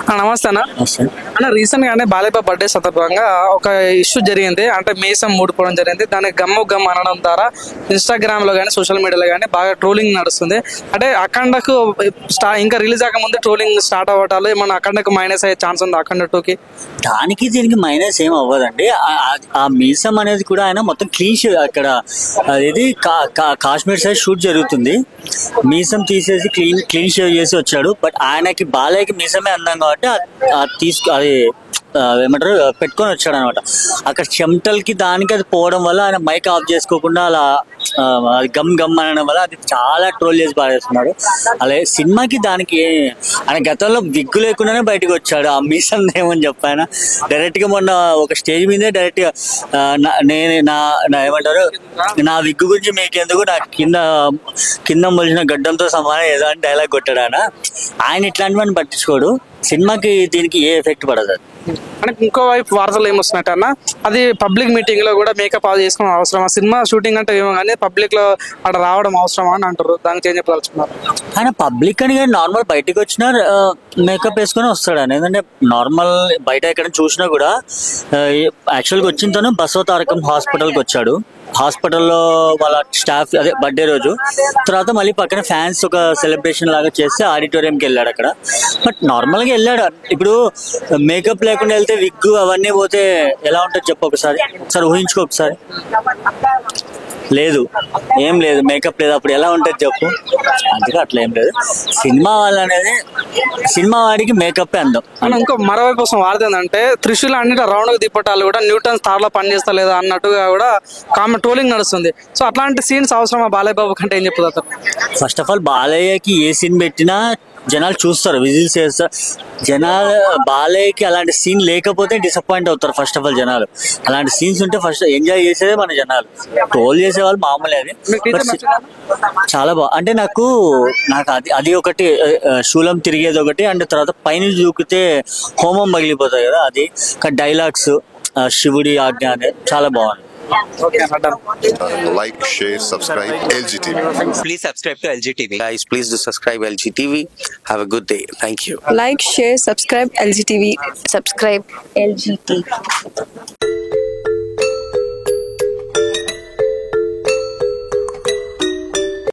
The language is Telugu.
నమస్తే అన్న. అన్న రీసెంట్ గానే బాలయ్యబాబు బర్త్డే సందర్భంగా ఒక ఇష్యూ జరిగింది. అంటే మీసం మూడిపోవడం జరిగింది. దానికి గమ్ము గమ్ అనడం ద్వారా ఇన్స్టాగ్రామ్ లో కానీ సోషల్ మీడియాలో కానీ బాగా ట్రోలింగ్ నడుస్తుంది. అంటే అఖండకు ఇంకా రిలీజ్ అవ్వకముందు ట్రోలింగ్ స్టార్ట్ అవ్వటాలు ఏమన్నా అఖండకు మైనస్ అయ్యే ఛాన్స్ ఉంది అఖండ 2కి? దానికి దీనికి మైనస్ ఏం అవ్వదండి. ఆ మీసం అనేది కూడా ఆయన మొత్తం క్లీన్ షేవ్, అక్కడ అదేది కాశ్మీర్ సైడ్ షూట్ జరుగుతుంది. మీసం తీసేసి క్లీన్ షేవ్ చేసి వచ్చాడు. బట్ ఆయనకి బాలయ్యకి మీసమే అందాం కాబట్టి అది ఏమంటారు పెట్టుకొని వచ్చాడు అనమాట. అక్కడ చెమటలకి దానికి అది పోవడం వల్ల ఆయన మైక్ ఆఫ్ చేసుకోకుండా అలా అది గమ్ గమ్ అనడం వల్ల అది చాలా ట్రోల్ చేసి పాడేస్తున్నాడు. అలాగే సినిమాకి దానికి ఆయన గతంలో విగ్గు లేకుండానే బయటకు వచ్చాడు. ఆ మీసం ఏమని చెప్పాయన డైరెక్ట్ గా మొన్న ఒక స్టేజ్ మీదే డైరెక్ట్ గా నేను నా ఏమంటారు నా విగ్గు గురించి మీకెందుకు, నాకు కింద మొలిచిన గడ్డంతో సమానం ఏదో అని డైలాగ్ కొట్టాడు. ఆయన ఇట్లాంటివన్నీ పట్టించుకోడు. సినిమాకి దీనికి ఏ ఎఫెక్ట్ పడదు. మనకి ఇంకో వైపు వార్తలు ఏమొస్తున్నాయి అన్న, అది పబ్లిక్ మీటింగ్ లో కూడా మేకప్ అది చేసుకోవడం అవసరమా? సినిమా షూటింగ్ అంటే ఏమో కానీ పబ్లిక్ లో అక్కడ రావడం అవసరమా అని అంటారు. దానికి ఏం చెప్పదలుచుకున్నారు? ఆయన పబ్లిక్ అని నార్మల్ బయటకు వచ్చినా మేకప్ వేసుకొని వస్తాడు అని. ఎందుకంటే నార్మల్ బయట ఎక్కడ చూసినా కూడా యాక్చువల్గా వచ్చినతోనే బసవతారకం హాస్పిటల్కి వచ్చాడు. హాస్పిటల్లో వాళ్ళ స్టాఫ్ అదే బర్త్డే రోజు తర్వాత మళ్ళీ పక్కన ఫ్యాన్స్ ఒక సెలబ్రేషన్ లాగా చేస్తే ఆడిటోరియంకి వెళ్ళాడు అక్కడ. బట్ నార్మల్గా వెళ్ళాడు. ఇప్పుడు మేకప్ లేకుండా వెళ్తే విగ్గు అవన్నీ పోతే ఎలా ఉంటుంది చెప్పు ఒకసారి ఊహించుకో ఒకసారి. లేదు, ఏం లేదు, మేకప్ లేదు, అప్పుడు ఎలా ఉంటుంది చెప్పు. అందుకే అట్లా ఏం లేదు. సినిమా వాళ్ళనేది సినిమా వాడికి మేకప్ అందం. ఇంకో మరోవైపు కోసం వార్త ఏంటంటే త్రిశూల్ అన్నిటి రౌండ్ దీపటాలు కూడా న్యూటన్ స్టార్ లో పనిచేస్తా లేదా అన్నట్టుగా కూడా ట్రోలింగ్ నడుస్తుంది. సో అట్లాంటి సీన్స్ అవసరమా బాలయ్య బాబు కంటే? ఏం చెప్తారు? ఫస్ట్ ఆఫ్ ఆల్ బాలయ్యకి ఏ సీన్ పెట్టినా జనాలు చూస్తారు, విజిల్స్ చేస్తారు. జనాలు బాలయ్యకి అలాంటి సీన్ లేకపోతే డిసప్పాయింట్ అవుతారు. ఫస్ట్ ఆఫ్ ఆల్ జనాలు అలాంటి సీన్స్ ఉంటే ఫస్ట్ ఎంజాయ్ చేసేదే మన జనాలు. ట్రోల్ చేసేవాళ్ళు మామూలే. అది చాలా అంటే నాకు అది ఒకటి, శూలం తిరిగేది ఒకటి, అండ్ తర్వాత పైన చూపితే హోమం పగిలిపోతాయి కదా, అది డైలాగ్స్ శివుడి ఆజ్ఞ అనేది చాలా బాగుంది. Like, share, subscribe LGTV. Please subscribe to LGTV. Guys, please do subscribe LGTV. Have a good day. Thank you. Like, share, subscribe LGTV. Subscribe LGTV.